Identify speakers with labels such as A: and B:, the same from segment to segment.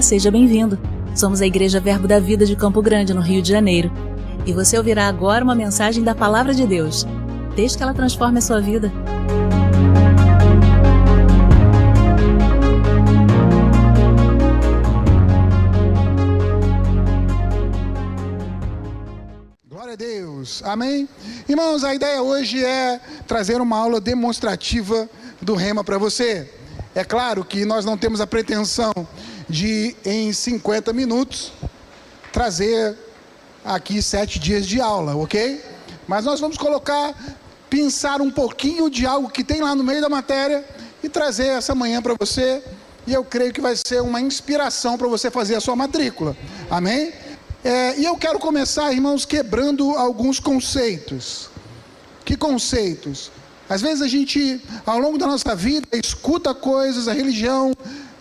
A: seja bem-vindo. Somos a Igreja Verbo da Vida de Campo Grande, no Rio de Janeiro. E você ouvirá agora uma mensagem da Palavra de Deus. Desde que ela transforme a sua vida.
B: Glória a Deus, amém? Irmãos, a ideia hoje é trazer uma aula demonstrativa do Rema para você. É claro que nós não temos a pretensão de, em 50 minutos, trazer aqui 7 dias de aula, ok? Mas nós vamos pensar um pouquinho de algo que tem lá no meio da matéria e trazer essa manhã para você. E eu creio que vai ser uma inspiração para você fazer a sua matrícula, amém? E eu quero começar, irmãos, quebrando alguns conceitos. Que conceitos? Às vezes a gente, ao longo da nossa vida, escuta coisas, a religião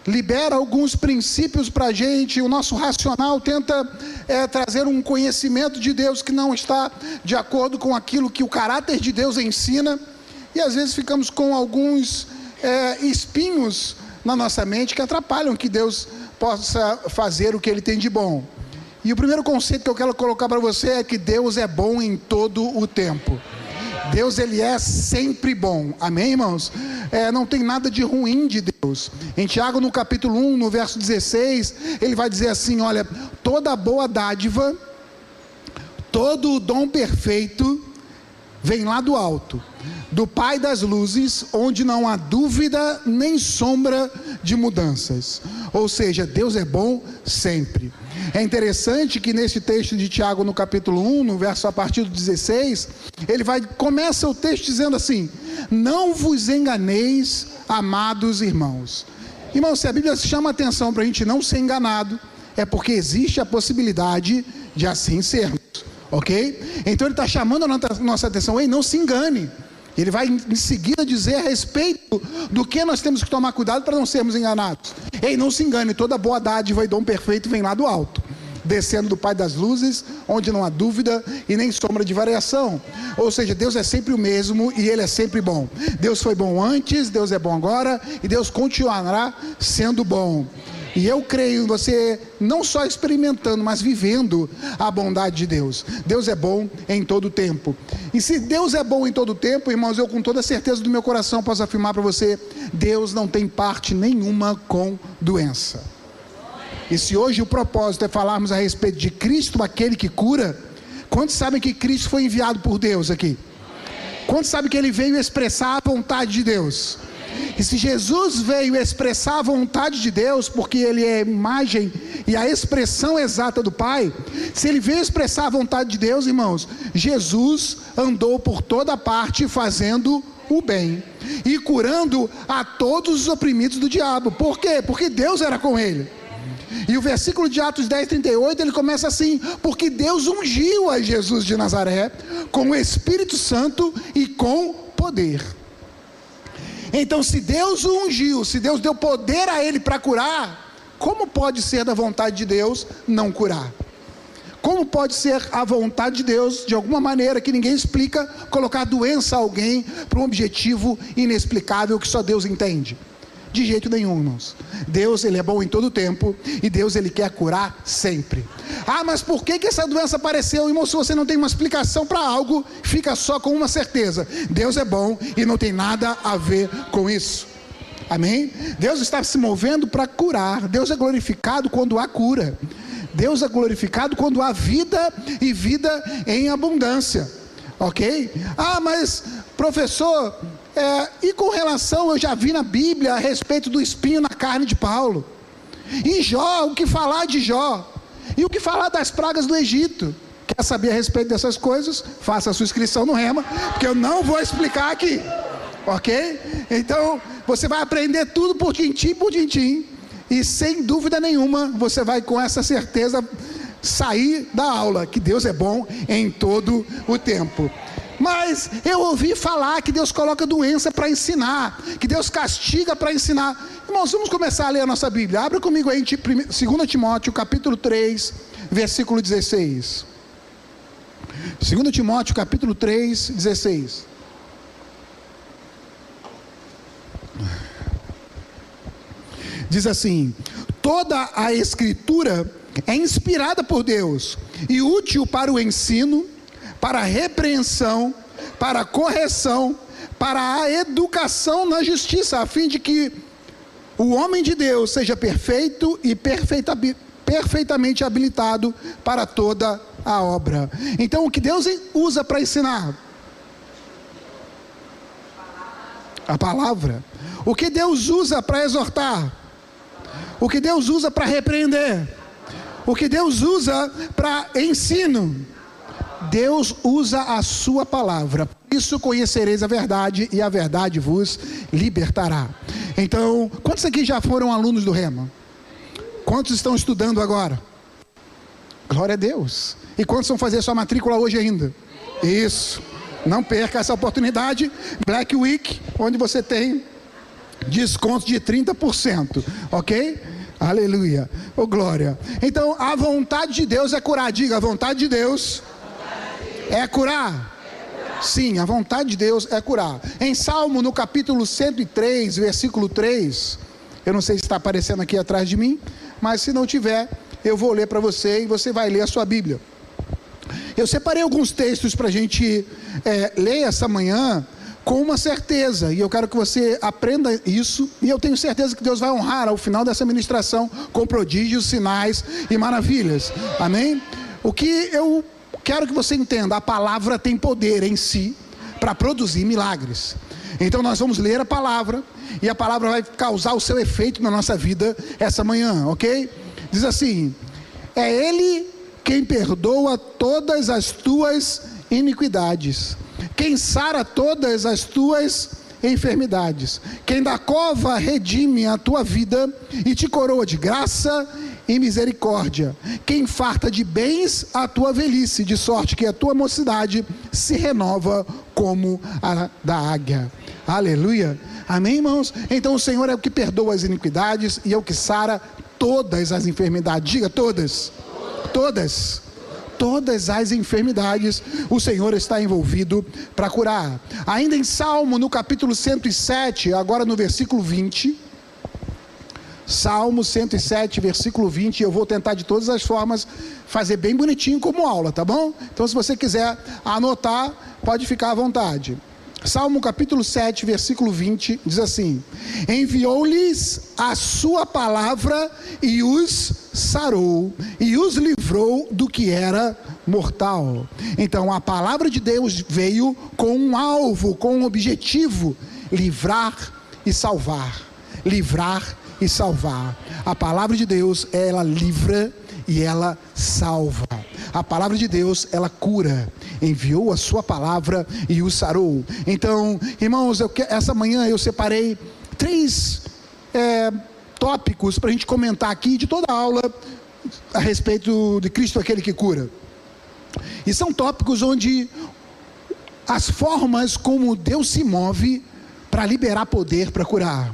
B: libera alguns princípios para a gente, o nosso racional tenta trazer um conhecimento de Deus que não está de acordo com aquilo que o caráter de Deus ensina, e às vezes ficamos com alguns espinhos na nossa mente que atrapalham que Deus possa fazer o que Ele tem de bom. E o primeiro conceito que eu quero colocar para você é que Deus é bom em todo o tempo. Deus, Ele é sempre bom, amém, irmãos? Não tem nada de ruim de Deus. Em Tiago, no capítulo 1, no verso 16, ele vai dizer assim, olha, toda boa dádiva, todo o dom perfeito, vem lá do alto, do Pai das luzes, onde não há dúvida nem sombra de mudanças. Ou seja, Deus é bom sempre. É interessante que nesse texto de Tiago, no capítulo 1, no verso a partir do 16, começa o texto dizendo assim, não vos enganeis, amados irmãos. Irmãos, se a Bíblia chama a atenção para a gente não ser enganado, é porque existe a possibilidade de assim sermos, ok? Então ele está chamando a nossa atenção, ei, não se engane. Ele vai em seguida dizer a respeito do que nós temos que tomar cuidado para não sermos enganados. Ei, não se engane, toda boa dádiva e dom perfeito vem lá do alto, descendo do Pai das luzes, onde não há dúvida e nem sombra de variação. Ou seja, Deus é sempre o mesmo e Ele é sempre bom. Deus foi bom antes, Deus é bom agora e Deus continuará sendo bom. E eu creio em você não só experimentando, mas vivendo a bondade de Deus. Deus é bom em todo o tempo. E se Deus é bom em todo o tempo, irmãos, eu com toda certeza do meu coração posso afirmar para você, Deus não tem parte nenhuma com doença. E se hoje o propósito é falarmos a respeito de Cristo, aquele que cura, quantos sabem que Cristo foi enviado por Deus aqui? Quantos sabem que Ele veio expressar a vontade de Deus? E se Jesus veio expressar a vontade de Deus, porque Ele é a imagem e a expressão exata do Pai, se Ele veio expressar a vontade de Deus, irmãos, Jesus andou por toda parte fazendo o bem e curando a todos os oprimidos do diabo. Por quê? Porque Deus era com Ele. E o versículo de Atos 10:38, ele começa assim, porque Deus ungiu a Jesus de Nazaré com o Espírito Santo e com poder. Então, se Deus o ungiu, se Deus deu poder a ele para curar, como pode ser da vontade de Deus não curar? Como pode ser a vontade de Deus, de alguma maneira que ninguém explica, colocar doença a alguém para um objetivo inexplicável que só Deus entende? De jeito nenhum, irmãos. Deus, Ele é bom em todo o tempo e Deus, Ele quer curar sempre. Ah, mas por que essa doença apareceu? Irmão, se você não tem uma explicação para algo, fica só com uma certeza: Deus é bom e não tem nada a ver com isso. Amém? Deus está se movendo para curar. Deus é glorificado quando há cura. Deus é glorificado quando há vida e vida em abundância. Ok? Ah, mas professor, e com relação, eu já vi na Bíblia a respeito do espinho na carne de Paulo. E Jó, o que falar de Jó? E o que falar das pragas do Egito? Quer saber a respeito dessas coisas? Faça a sua inscrição no Rema, porque eu não vou explicar aqui. Ok? Então, você vai aprender tudo por tintim, e sem dúvida nenhuma, você vai com essa certeza sair da aula, que Deus é bom em todo o tempo. Mas eu ouvi falar que Deus coloca doença para ensinar, que Deus castiga para ensinar. Irmãos, vamos começar a ler a nossa Bíblia. Abra comigo aí em 2 Timóteo, capítulo 3, versículo 16. 2 Timóteo, capítulo 3, 16. Diz assim: Toda a Escritura é inspirada por Deus e útil para o ensino, para a repreensão, para a correção, para a educação na justiça, a fim de que o homem de Deus seja perfeito e perfeitamente habilitado para toda a obra. Então, o que Deus usa para ensinar? A palavra. O que Deus usa para exortar? O que Deus usa para repreender? O que Deus usa para ensino? Deus usa a sua palavra. Por isso conhecereis a verdade e a verdade vos libertará. Então, quantos aqui já foram alunos do Rema? Quantos estão estudando agora? Glória a Deus. E quantos vão fazer sua matrícula hoje ainda? Isso. Não perca essa oportunidade. Black Week, onde você tem desconto de 30%. Ok? Aleluia. Oh, glória. Então, a vontade de Deus é curar. Diga, a vontade de Deus é curar. Sim, a vontade de Deus é curar. Em Salmo, no capítulo 103, versículo 3, eu não sei se está aparecendo aqui atrás de mim, mas se não tiver, eu vou ler para você e você vai ler a sua Bíblia. Eu separei alguns textos para a gente ler essa manhã com uma certeza, e eu quero que você aprenda isso, e eu tenho certeza que Deus vai honrar ao final dessa ministração com prodígios, sinais e maravilhas. Amém? O que eu quero que você entenda, a palavra tem poder em si para produzir milagres. Então nós vamos ler a palavra e a palavra vai causar o seu efeito na nossa vida essa manhã, ok? Diz assim: é Ele quem perdoa todas as tuas iniquidades, quem sara todas as tuas enfermidades, quem da cova redime a tua vida e te coroa de graça e misericórdia, quem farta de bens a tua velhice, de sorte que a tua mocidade se renova como a da águia. Aleluia. Amém, irmãos? Então o Senhor é o que perdoa as iniquidades e é o que sara todas as enfermidades. Diga todas. Todas as enfermidades o Senhor está envolvido para curar. Ainda em Salmo, no capítulo 107, agora no versículo 20, Salmo 107, versículo 20, eu vou tentar de todas as formas fazer bem bonitinho como aula, tá bom? Então se você quiser anotar, pode ficar à vontade. Salmo capítulo 7, versículo 20, diz assim: enviou-lhes a sua palavra e os sarou, e os livrou do que era mortal. Então a palavra de Deus veio com um alvo, com um objetivo: livrar e salvar. Livrar e salvar. A palavra de Deus, ela livra e ela salva. A palavra de Deus, ela cura. Enviou a sua palavra e o sarou. Então, irmãos, essa manhã eu separei 3 tópicos para a gente comentar aqui de toda a aula a respeito de Cristo, aquele que cura. E são tópicos onde as formas como Deus se move para liberar poder para curar.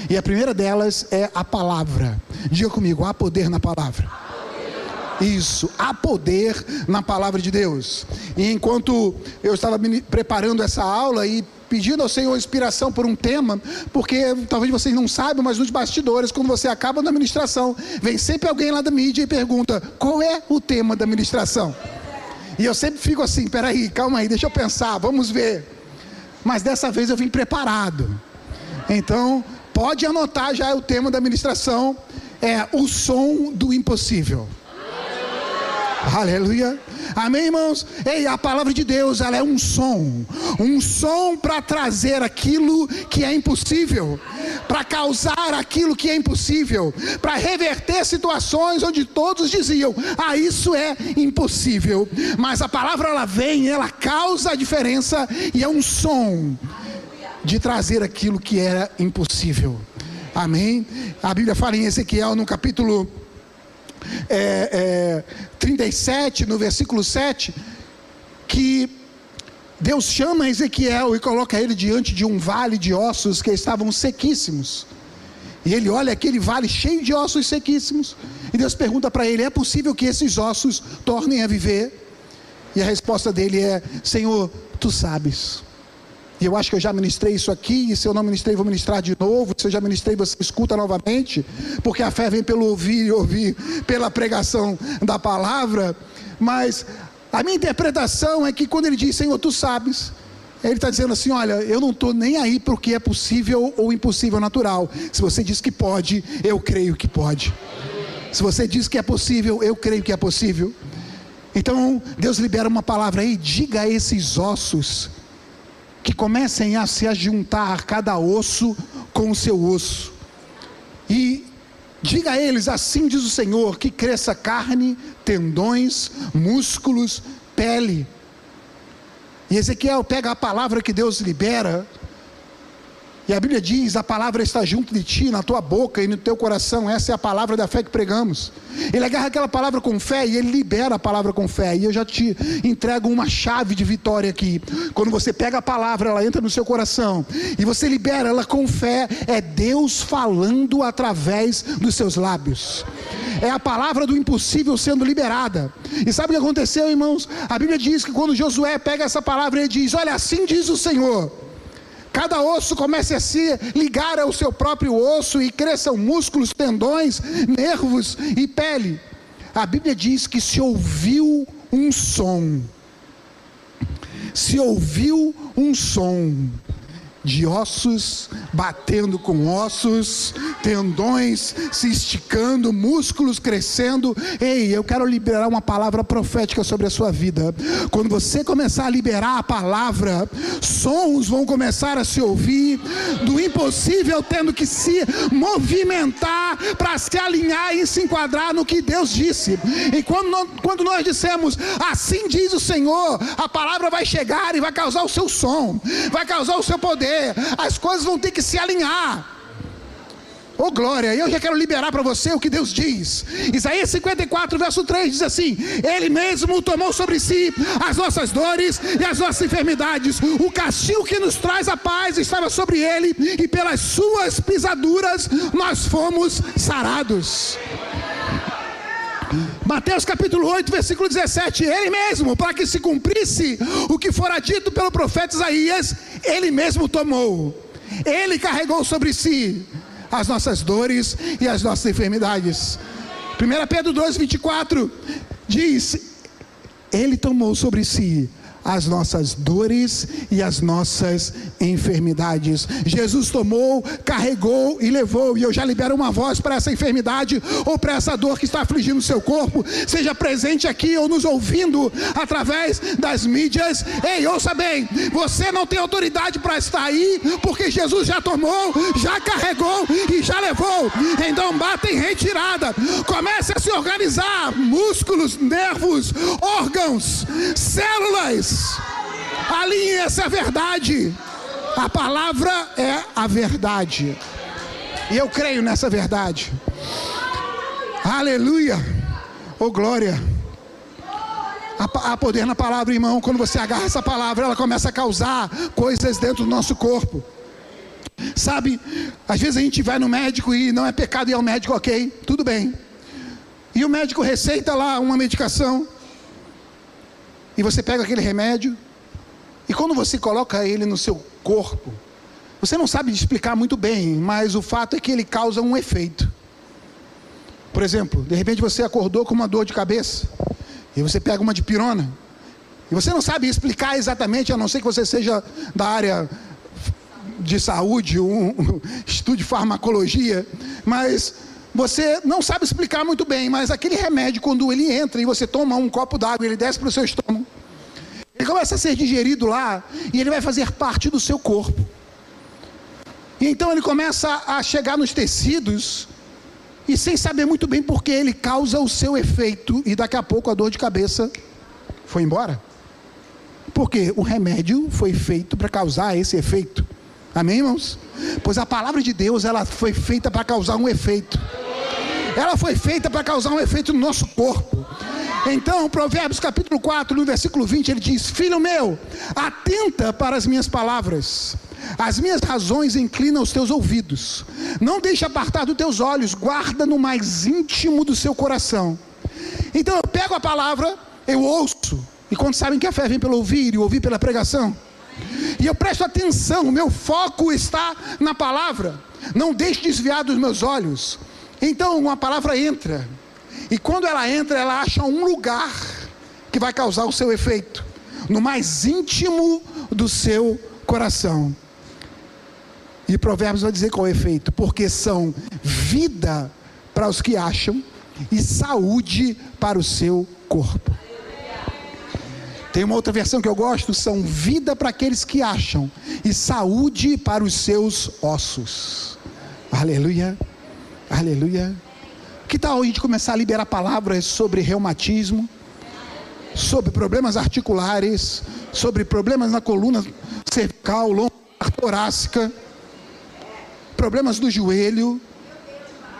B: E a primeira delas é a palavra. Diga comigo, há poder na palavra. Isso, há poder na palavra de Deus. E enquanto eu estava me preparando essa aula e pedindo ao Senhor inspiração por um tema, porque talvez vocês não saibam, mas nos bastidores, quando você acaba da ministração, vem sempre alguém lá da mídia e pergunta: qual é o tema da ministração? E eu sempre fico assim: peraí, calma aí, deixa eu pensar, vamos ver. Mas dessa vez eu vim preparado. Então pode anotar já o tema da ministração: é o som do impossível. Aleluia. Amém, irmãos? Ei, a palavra de Deus, ela é um som para trazer aquilo que é impossível, para causar aquilo que é impossível, para reverter situações onde todos diziam: ah, isso é impossível. Mas a palavra, ela vem, ela causa a diferença e é um som de trazer aquilo que era impossível. Amém? A Bíblia fala em Ezequiel, no capítulo 37, no versículo 7, que Deus chama Ezequiel e coloca ele diante de um vale de ossos que estavam sequíssimos. E ele olha aquele vale cheio de ossos sequíssimos, e Deus pergunta para ele: é possível que esses ossos tornem a viver? E a resposta dele é: Senhor, tu sabes. E eu acho que eu já ministrei isso aqui, e se eu não ministrei, vou ministrar de novo. Se eu já ministrei, você escuta novamente, porque a fé vem pelo ouvir e ouvir pela pregação da palavra. Mas a minha interpretação é que quando ele diz, Senhor, tu sabes, ele está dizendo assim, olha, eu não estou nem aí para o que é possível ou impossível natural. Se você diz que pode, eu creio que pode. Se você diz que é possível, eu creio que é possível. Então Deus libera uma palavra aí, diga a esses ossos que comecem a se ajuntar cada osso com o seu osso, e diga a eles, assim diz o Senhor, que cresça carne, tendões, músculos, pele. E Ezequiel pega a palavra que Deus libera, e a Bíblia diz, a palavra está junto de ti, na tua boca e no teu coração. Essa é a palavra da fé que pregamos. Ele agarra aquela palavra com fé e ele libera a palavra com fé. E eu já te entrego uma chave de vitória aqui. Quando você pega a palavra, ela entra no seu coração e você libera ela com fé, é Deus falando através dos seus lábios. É a palavra do impossível sendo liberada. E sabe o que aconteceu, irmãos? A Bíblia diz que quando Josué pega essa palavra, ele diz, olha, assim diz o Senhor, cada osso comece a se ligar ao seu próprio osso, e cresçam músculos, tendões, nervos e pele. A Bíblia diz que se ouviu um som de ossos batendo com ossos, tendões se esticando, músculos crescendo. Ei, eu quero liberar uma palavra profética sobre a sua vida. Quando você começar a liberar a palavra, sons vão começar a se ouvir, do impossível tendo que se movimentar para se alinhar e se enquadrar no que Deus disse. E quando nós dissemos, assim diz o Senhor, a palavra vai chegar e vai causar o seu som, vai causar o seu poder. As coisas vão ter que se alinhar. Oh glória, eu já quero liberar para você o que Deus diz. Isaías 54 verso 3 diz assim, Ele mesmo tomou sobre si as nossas dores e as nossas enfermidades. O castigo que nos traz a paz estava sobre Ele, e pelas suas pisaduras nós fomos sarados. Mateus capítulo 8 versículo 17, Ele mesmo, para que se cumprisse o que fora dito pelo profeta Isaías, Ele mesmo tomou, Ele carregou sobre si as nossas dores e as nossas enfermidades. 1 Pedro 2, 24 diz, Ele tomou sobre si as nossas dores e as nossas enfermidades. Jesus tomou, carregou e levou. E eu já libero uma voz para essa enfermidade ou para essa dor que está afligindo o seu corpo, seja presente aqui ou nos ouvindo através das mídias. Ei, ouça bem, você não tem autoridade para estar aí, porque Jesus já tomou, já carregou e já levou. Então bata em retirada, comece a se organizar, músculos, nervos, órgãos, células. Alinhe essa verdade. A palavra é a verdade, e eu creio nessa verdade. Aleluia. Oh glória. Há poder na palavra, irmão. Quando você agarra essa palavra, ela começa a causar coisas dentro do nosso corpo. Sabe, às vezes a gente vai no médico e não é pecado ir ao médico, ok, tudo bem. E o médico receita lá uma medicação, e você pega aquele remédio, e quando você coloca ele no seu corpo, você não sabe explicar muito bem, mas o fato é que ele causa um efeito. Por exemplo, de repente você acordou com uma dor de cabeça, e você pega uma dipirona, e você não sabe explicar exatamente, a não ser que você seja da área de saúde, estude farmacologia, mas você não sabe explicar muito bem. Mas aquele remédio, quando ele entra e você toma um copo d'água, ele desce para o seu estômago, ele começa a ser digerido lá, e ele vai fazer parte do seu corpo, e então ele começa a chegar nos tecidos, e sem saber muito bem porque ele causa o seu efeito, e daqui a pouco a dor de cabeça foi embora, porque o remédio foi feito para causar esse efeito. Amém, irmãos? Pois a palavra de Deus, ela foi feita para causar um efeito. Ela foi feita para causar um efeito no nosso corpo. Então, Provérbios capítulo 4, no versículo 20, ele diz: Filho meu, atenta para as minhas palavras, as minhas razões inclinam os teus ouvidos, não deixe apartar dos teus olhos, guarda no mais íntimo do seu coração. Então eu pego a palavra, eu ouço, e quando sabem que a fé vem pelo ouvir, e o ouvir pela pregação, E eu presto atenção, o meu foco está na palavra. Não deixe desviar dos meus olhos. Então uma palavra entra. E quando ela entra, ela acha um lugar que vai causar o seu efeito. No mais íntimo do seu coração. E Provérbios vai dizer qual é o efeito. Porque são vida para os que acham e saúde para o seu corpo. Tem uma outra versão que eu gosto, são vida para aqueles que acham e saúde para os seus ossos. Aleluia, aleluia. Que tal a gente começar a liberar palavras sobre reumatismo, sobre problemas articulares, sobre problemas na coluna cervical, lombar, torácica, problemas do joelho.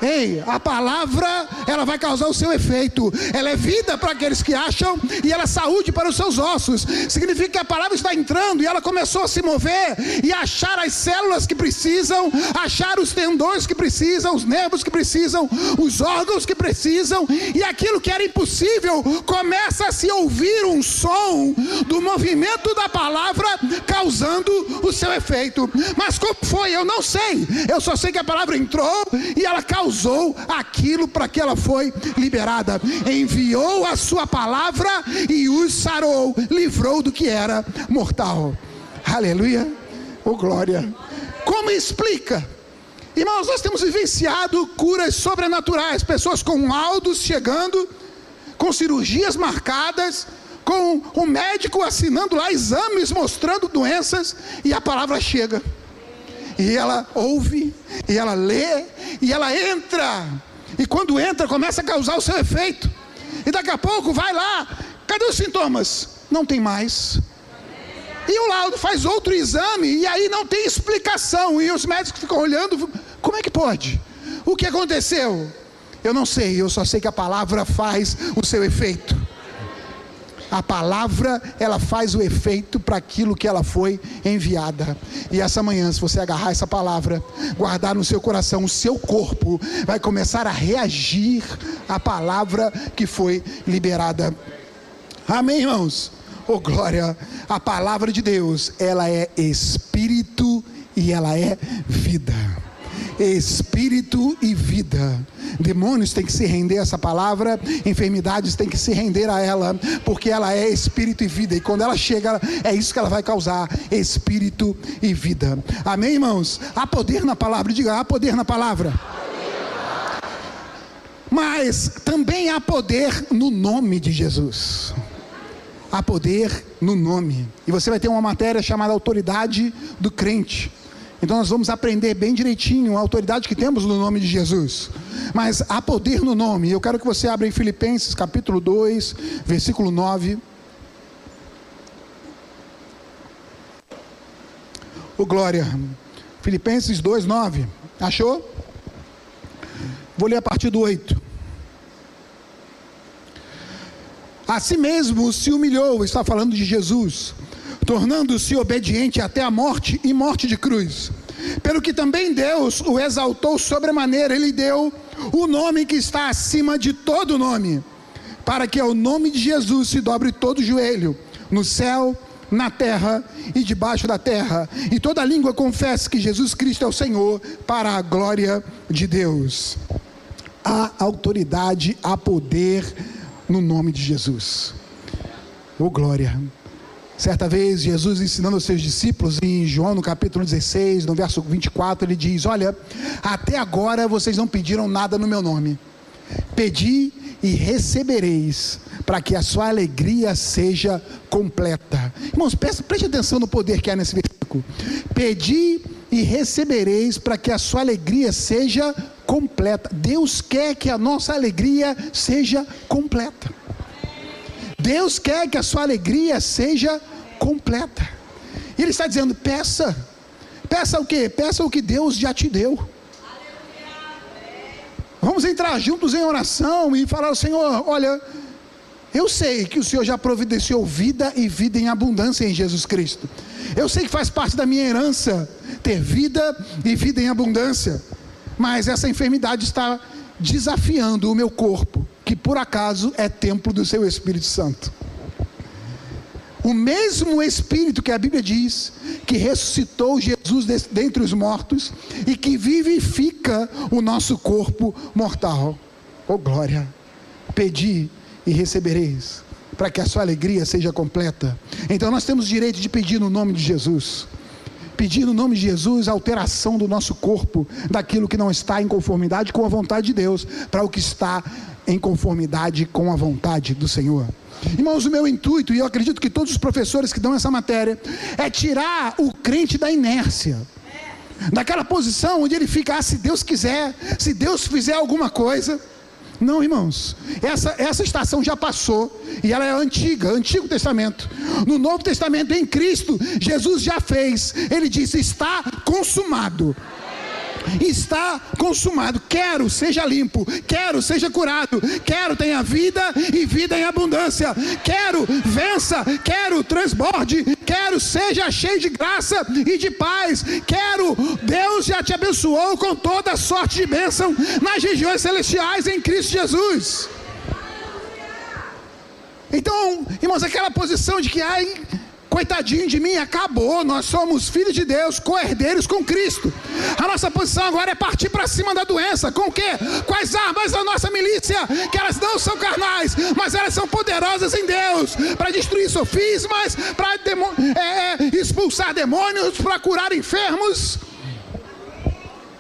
B: Ei, a palavra, ela vai causar o seu efeito. Ela é vida para aqueles que acham e ela é saúde para os seus ossos. Significa que a palavra está entrando e ela começou a se mover e achar as células que precisam, achar os tendões que precisam, os nervos que precisam, os órgãos que precisam, e aquilo que era impossível começa a se ouvir um som do movimento da palavra causando o seu efeito. Mas como foi? Eu não sei. Eu só sei que a palavra entrou e ela causou aquilo para que ela foi liberada. Enviou a sua palavra e os sarou, livrou do que era mortal. Aleluia, oh glória. Como explica? Irmãos, nós temos vivenciado curas sobrenaturais, pessoas com laudos chegando, com cirurgias marcadas, com o médico assinando lá exames mostrando doenças, e a palavra chega. E ela ouve, e ela lê, e ela entra. E quando entra, começa a causar o seu efeito. E daqui a pouco vai lá, cadê os sintomas? Não tem mais. E o laudo faz outro exame, e aí não tem explicação. E os médicos ficam olhando, como é que pode? O que aconteceu? Eu não sei, eu só sei que a palavra faz o seu efeito. A palavra, ela faz o efeito para aquilo que ela foi enviada. E essa manhã, se você agarrar essa palavra, guardar no seu coração, o seu corpo vai começar a reagir à palavra que foi liberada. Amém, irmãos? Oh glória! A palavra de Deus, ela é espírito e ela é vida. Espírito e vida. Demônios têm que se render a essa palavra, enfermidades têm que se render a ela, porque ela é espírito e vida, e quando ela chega, é isso que ela vai causar, espírito e vida. Amém, irmãos? Há poder na palavra, diga, há poder na palavra. Mas também há poder no nome de Jesus. Há poder no nome. E você vai ter uma matéria chamada autoridade do crente. Então nós vamos aprender bem direitinho a autoridade que temos no nome de Jesus. Mas há poder no nome. Eu quero que você abra em Filipenses capítulo 2, versículo 9. Oh glória. Filipenses 2, 9. Achou? Vou ler a partir do 8. A si mesmo se humilhou, está falando de Jesus, tornando-se obediente até a morte e morte de cruz. Pelo que também Deus o exaltou sobremaneira, Ele deu o nome que está acima de todo nome, para que ao nome de Jesus se dobre todo o joelho, no céu, na terra e debaixo da terra, e toda língua confesse que Jesus Cristo é o Senhor, para a glória de Deus. Há autoridade, há poder no nome de Jesus. Oh glória! Certa vez, Jesus ensinando aos seus discípulos, em João no capítulo 16, no verso 24, ele diz: olha, até agora vocês não pediram nada no meu nome. Pedi e recebereis, para que a sua alegria seja completa. Irmãos, preste atenção no poder que há nesse versículo. Pedi e recebereis, para que a sua alegria seja completa. Deus quer que a nossa alegria seja completa. Deus quer que a sua alegria seja completa. E Ele está dizendo, peça. Peça o quê? Peça o que Deus já te deu. Vamos entrar juntos em oração e falar ao Senhor, olha, eu sei que o Senhor já providenciou vida e vida em abundância em Jesus Cristo. Eu sei que faz parte da minha herança ter vida e vida em abundância. Mas essa enfermidade está desafiando o meu corpo, que por acaso é templo do seu Espírito Santo. O mesmo Espírito que a Bíblia diz que ressuscitou Jesus dentre os mortos e que vivifica o nosso corpo mortal. Oh glória! Pedi e recebereis, para que a sua alegria seja completa. Então nós temos direito de pedir no nome de Jesus. Pedir no nome de Jesus a alteração do nosso corpo, daquilo que não está em conformidade com a vontade de Deus, para o que está em conformidade com a vontade do Senhor. Irmãos, o meu intuito, e eu acredito que todos os professores que dão essa matéria, é tirar o crente da inércia, daquela posição onde ele fica, se Deus quiser, se Deus fizer alguma coisa. Não, irmãos, essa estação já passou, e ela é antiga, Antigo Testamento. No Novo Testamento, em Cristo, Jesus já fez. Ele disse: está consumado. Está consumado. Quero seja limpo, quero seja curado, quero tenha vida e vida em abundância, quero vença, quero transborde, quero seja cheio de graça e de paz, quero, Deus já te abençoou com toda sorte de bênção nas regiões celestiais em Cristo Jesus. Então, irmãos, aquela posição de que coitadinho de mim, acabou. Nós somos filhos de Deus, co-herdeiros com Cristo. A nossa posição agora é partir para cima da doença. Com o quê? Com as armas da nossa milícia, que elas não são carnais, mas elas são poderosas em Deus, para destruir sofismas, para expulsar demônios, para curar enfermos.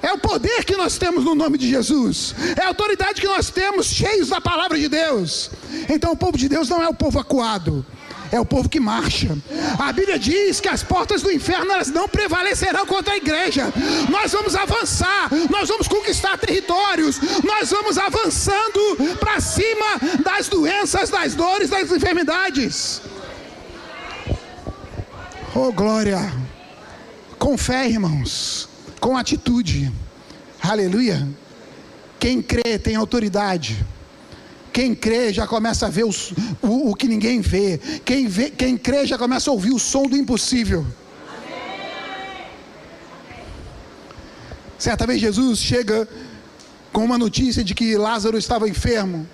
B: É o poder que nós temos no nome de Jesus, é a autoridade que nós temos, cheios da palavra de Deus. Então o povo de Deus não é o povo acuado, é o povo que marcha. A Bíblia diz que as portas do inferno, elas não prevalecerão contra a igreja. Nós vamos avançar, nós vamos conquistar territórios, nós vamos avançando para cima das doenças, das dores, das enfermidades. Oh glória! Com fé, irmãos, com atitude. Aleluia! Quem crê tem autoridade. Quem crê já começa a ver o que ninguém vê. Quem crê já começa a ouvir o som do impossível. Certa vez Jesus chega com uma notícia de que Lázaro estava enfermo.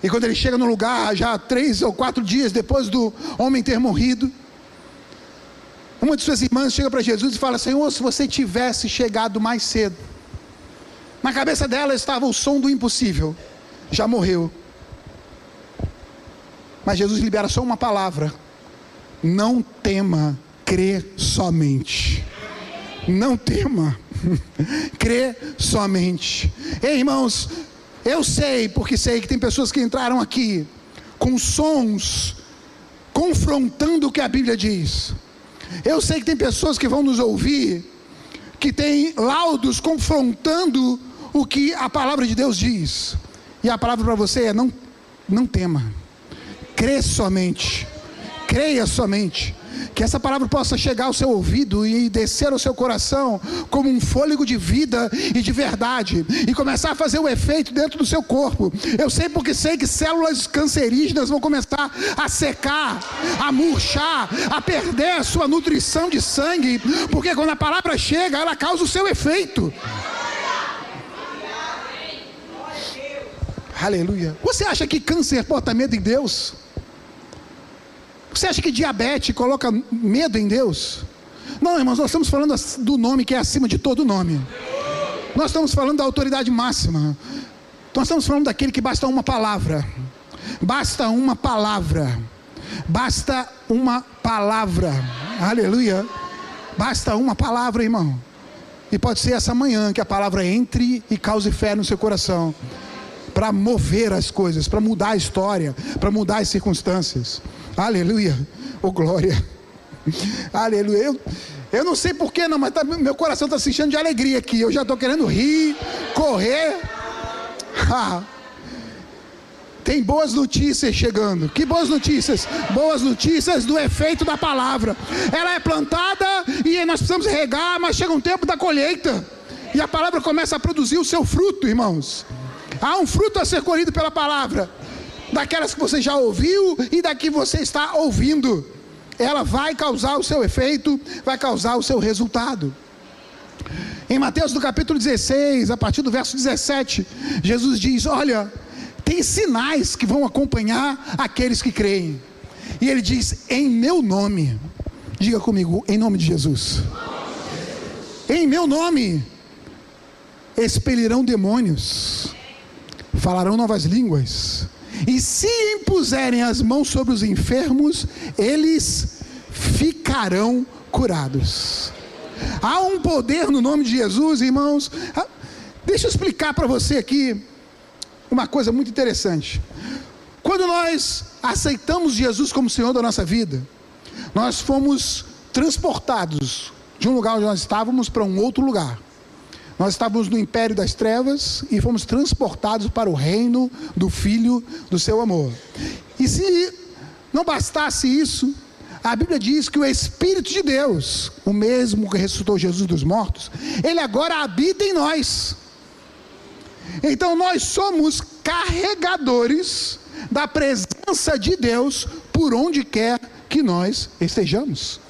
B: E quando ele chega no lugar, já 3 ou 4 dias depois do homem ter morrido, uma de suas irmãs chega para Jesus e fala: Senhor, se você tivesse chegado mais cedo. Na cabeça dela estava o som do impossível. Já morreu. Mas Jesus libera só uma palavra: não tema, crê somente. Não tema, crê somente. Ei, irmãos, eu sei, porque sei que tem pessoas que entraram aqui com sons confrontando o que a Bíblia diz. Eu sei que tem pessoas que vão nos ouvir que tem laudos confrontando o que a palavra de Deus diz. E a palavra para você é: não tema, crê somente, creia somente. Que essa palavra possa chegar ao seu ouvido e descer ao seu coração como um fôlego de vida e de verdade, e começar a fazer o efeito dentro do seu corpo. Eu sei, porque sei que células cancerígenas vão começar a secar, a murchar, a perder a sua nutrição de sangue, porque quando a palavra chega, ela causa o seu efeito. Aleluia. Você acha que câncer bota medo em Deus? Você acha que diabetes coloca medo em Deus? Não, irmãos, nós estamos falando do nome que é acima de todo nome. Nós estamos falando da autoridade máxima. Nós estamos falando daquele que basta uma palavra. Basta uma palavra. Basta uma palavra. Aleluia. Basta uma palavra, irmão. E pode ser essa manhã que a palavra entre e cause fé no seu coração, para mover as coisas, para mudar a história, para mudar as circunstâncias. Aleluia, oh glória, aleluia. Eu não sei porquê não, mas meu coração está se enchendo de alegria aqui. Eu já estou querendo rir, correr. Tem boas notícias chegando. Que boas notícias? Boas notícias do efeito da palavra. Ela é plantada e nós precisamos regar, mas chega um tempo da colheita e a palavra começa a produzir o seu fruto, irmãos. Há um fruto a ser colhido pela palavra, daquelas que você já ouviu e da que você está ouvindo. Ela vai causar o seu efeito, vai causar o seu resultado. Em Mateus no capítulo 16, a partir do verso 17, Jesus diz: olha, tem sinais que vão acompanhar aqueles que creem. E ele diz: em meu nome, diga comigo, em nome de Jesus, em meu nome expelirão demônios, falarão novas línguas, e se impuserem as mãos sobre os enfermos, eles ficarão curados. Há um poder no nome de Jesus, irmãos. Deixa eu explicar para você aqui uma coisa muito interessante. Quando nós aceitamos Jesus como Senhor da nossa vida, nós fomos transportados de um lugar onde nós estávamos para um outro lugar. Nós estávamos no império das trevas e fomos transportados para o reino do Filho do seu amor. E se não bastasse isso, a Bíblia diz que o Espírito de Deus, o mesmo que ressuscitou Jesus dos mortos, ele agora habita em nós. Então nós somos carregadores da presença de Deus por onde quer que nós estejamos.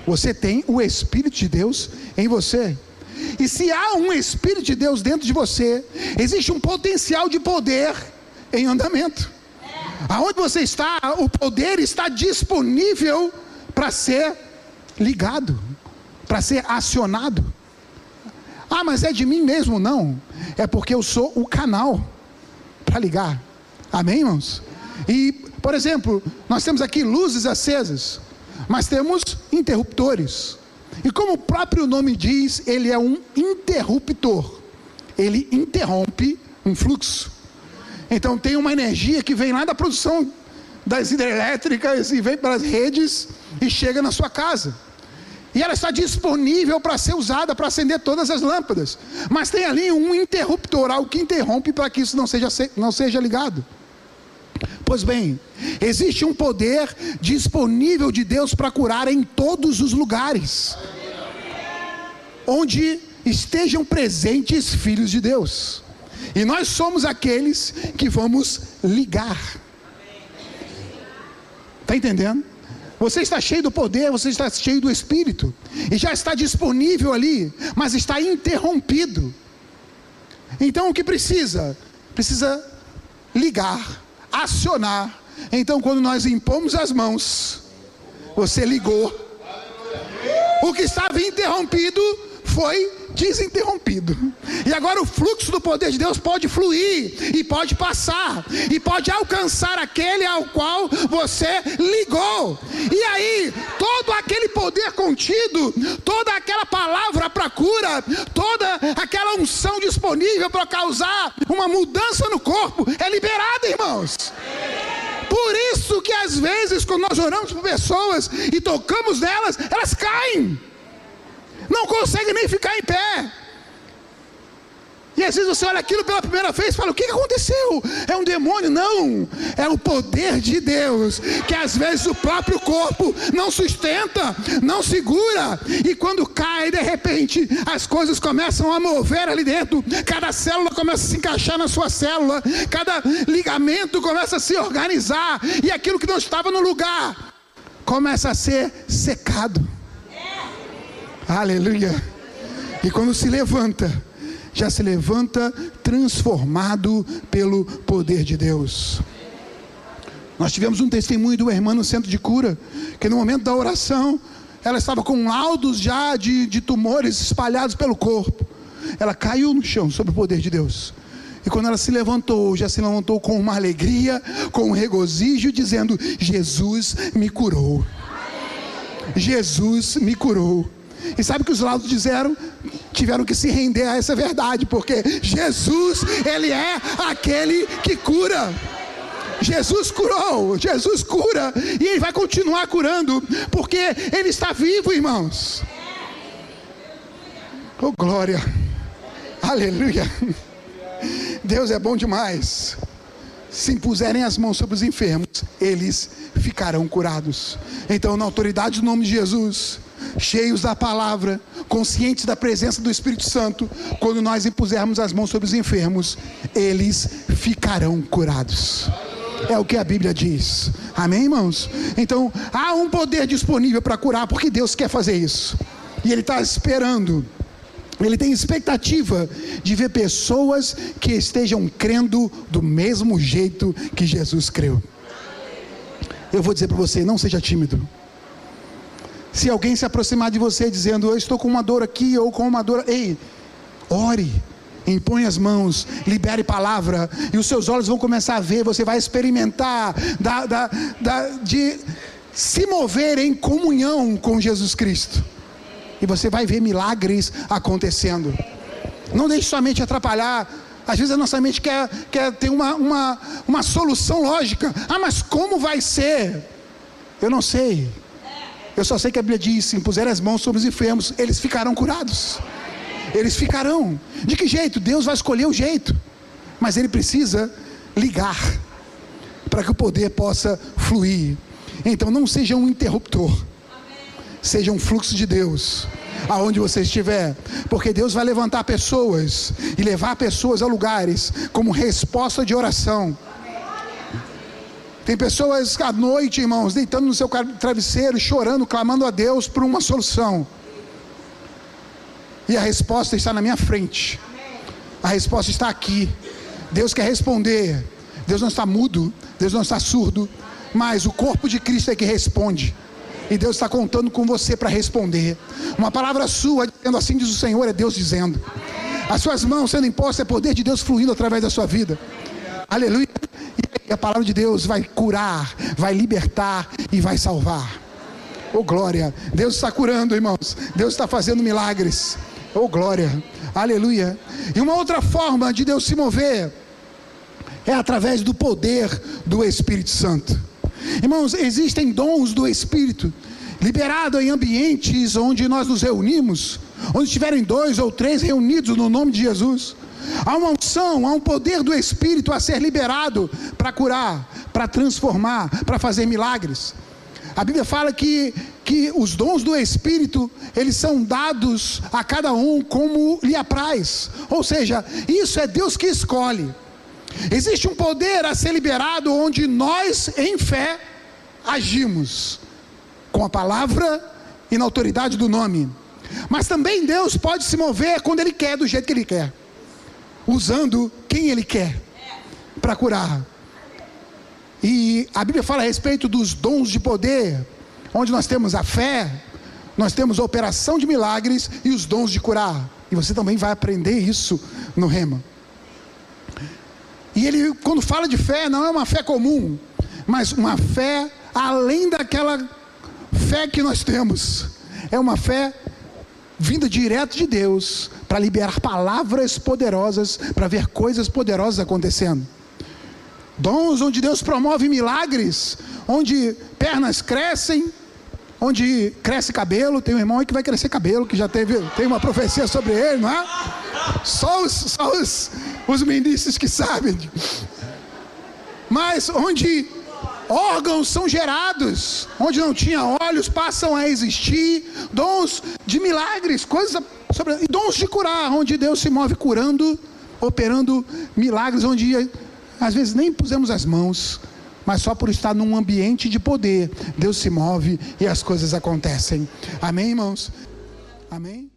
B: Você tem o Espírito de Deus em você. E se há um Espírito de Deus dentro de você, existe um potencial de poder em andamento. Aonde você está, o poder está disponível para ser ligado, para ser acionado. Ah, mas é de mim mesmo? Não, é porque eu sou o canal para ligar. Amém, irmãos? E, por exemplo, nós temos aqui luzes acesas, mas temos interruptores. E como o próprio nome diz, ele é um interruptor. Ele interrompe um fluxo. Então tem uma energia que vem lá da produção das hidrelétricas e vem para as redes e chega na sua casa. E ela está disponível para ser usada para acender todas as lâmpadas. Mas tem ali um interruptor, algo que interrompe para que isso não seja ligado. Pois bem, existe um poder disponível de Deus para curar em todos os lugares onde estejam presentes filhos de Deus. E nós somos aqueles que vamos ligar. Está entendendo? Você está cheio do poder, você está cheio do Espírito, e já está disponível ali, mas está interrompido. Então o que precisa? Precisa ligar, acionar. Então quando nós impomos as mãos, você ligou. O que estava interrompido foi desinterrompido. E agora o fluxo do poder de Deus pode fluir, e pode passar, e pode alcançar aquele ao qual você ligou. E aí, todo aquele poder contido, toda aquela palavra para cura, toda aquela unção disponível para causar uma mudança no corpo, é liberada, irmãos. Por isso que às vezes, quando nós oramos por pessoas e tocamos nelas, elas caem, não conseguem nem ficar em pé. E às vezes você olha aquilo pela primeira vez e fala: o que aconteceu? É um demônio? Não, é o poder de Deus, que às vezes o próprio corpo não sustenta, não segura, e quando cai, de repente as coisas começam a mover ali dentro. Cada célula começa a se encaixar na sua célula, cada ligamento começa a se organizar, e aquilo que não estava no lugar começa a ser secado. Aleluia. E quando se levanta, já se levanta transformado pelo poder de Deus. Nós tivemos um testemunho de uma irmã no centro de cura, que no momento da oração, ela estava com laudos já de tumores espalhados pelo corpo. Ela caiu no chão sob o poder de Deus. E quando ela se levantou, já se levantou com uma alegria, com um regozijo, dizendo: Jesus me curou. Jesus me curou. E sabe o que os laudos disseram? Tiveram que se render a essa verdade, porque Jesus, Ele é aquele que cura. Jesus curou, Jesus cura, e Ele vai continuar curando, porque Ele está vivo, irmãos. Oh, glória, aleluia. Deus é bom demais. Se impuserem as mãos sobre os enfermos, eles ficarão curados. Então, na autoridade do nome de Jesus, cheios da palavra, conscientes da presença do Espírito Santo, quando nós impusermos as mãos sobre os enfermos, eles ficarão curados. É o que a Bíblia diz. Amém, irmãos? Então, há um poder disponível para curar, porque Deus quer fazer isso. E Ele está esperando. Ele tem expectativa de ver pessoas que estejam crendo do mesmo jeito que Jesus creu. eu vou dizer para você, não seja tímido. Se alguém se aproximar de você dizendo, eu estou com uma dor aqui ou com uma dor... Ei, ore, impõe as mãos, libere palavra, e os seus olhos vão começar a ver, você vai experimentar de se mover em comunhão com Jesus Cristo. E você vai ver milagres acontecendo. Não deixe sua mente atrapalhar. Às vezes a nossa mente quer ter uma solução lógica. Ah, mas como vai ser? Eu não sei. Eu só sei que a Bíblia diz, se impuser as mãos sobre os enfermos, eles ficarão curados. Eles ficarão. De que jeito? Deus vai escolher o jeito. Mas Ele precisa ligar para que o poder possa fluir. Então não seja um interruptor. Seja um fluxo de Deus aonde você estiver, porque Deus vai levantar pessoas e levar pessoas a lugares como resposta de oração. Tem pessoas à noite, irmãos, deitando no seu travesseiro, chorando, clamando a Deus por uma solução, e a resposta está na minha frente. A resposta está aqui. Deus quer responder. Deus não está mudo, Deus não está surdo, mas o corpo de Cristo é que responde. E Deus está contando com você para responder. Uma palavra sua, dizendo assim diz o Senhor, é Deus dizendo. As suas mãos sendo impostas, é poder de Deus fluindo através da sua vida. Aleluia. E a palavra de Deus vai curar, vai libertar e vai salvar. Oh glória. Deus está curando, irmãos. Deus está fazendo milagres. Oh glória. Aleluia. E uma outra forma de Deus se mover é através do poder do Espírito Santo. Irmãos, existem dons do Espírito liberado em ambientes onde nós nos reunimos, onde estiverem 2 ou 3 reunidos no nome de Jesus. Há uma unção, há um poder do Espírito a ser liberado para curar, para transformar, para fazer milagres. A Bíblia fala que os dons do Espírito, eles são dados a cada um como lhe apraz. Ou seja, isso é Deus que escolhe. Existe um poder a ser liberado onde nós, em fé, agimos com a palavra e na autoridade do nome. Mas também Deus pode se mover quando Ele quer, do jeito que Ele quer, usando quem Ele quer para curar. E a Bíblia fala a respeito dos dons de poder, onde nós temos a fé, nós temos a operação de milagres e os dons de curar. E você também vai aprender isso no Rema. E ele, quando fala de fé, não é uma fé comum, mas uma fé além daquela fé que nós temos. É uma fé vinda direto de Deus, para liberar palavras poderosas, para ver coisas poderosas acontecendo. Dons onde Deus promove milagres, onde pernas crescem, onde cresce cabelo. Tem um irmão aí que vai crescer cabelo, que já tem uma profecia sobre ele, não é? Só os ministros que sabem. Mas onde órgãos são gerados, onde não tinha olhos, passam a existir. Dons de milagres, e dons de curar, onde Deus se move curando, operando milagres, onde às vezes nem pusemos as mãos, mas só por estar num ambiente de poder, Deus se move e as coisas acontecem. Amém, irmãos? Amém?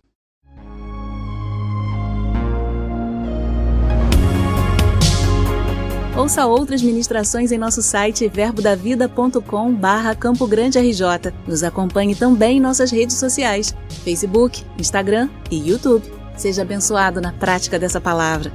A: Ouça outras ministrações em nosso site verbodavida.com/Campo Grande RJ. Nos acompanhe também em nossas redes sociais, Facebook, Instagram e YouTube. Seja abençoado na prática dessa palavra.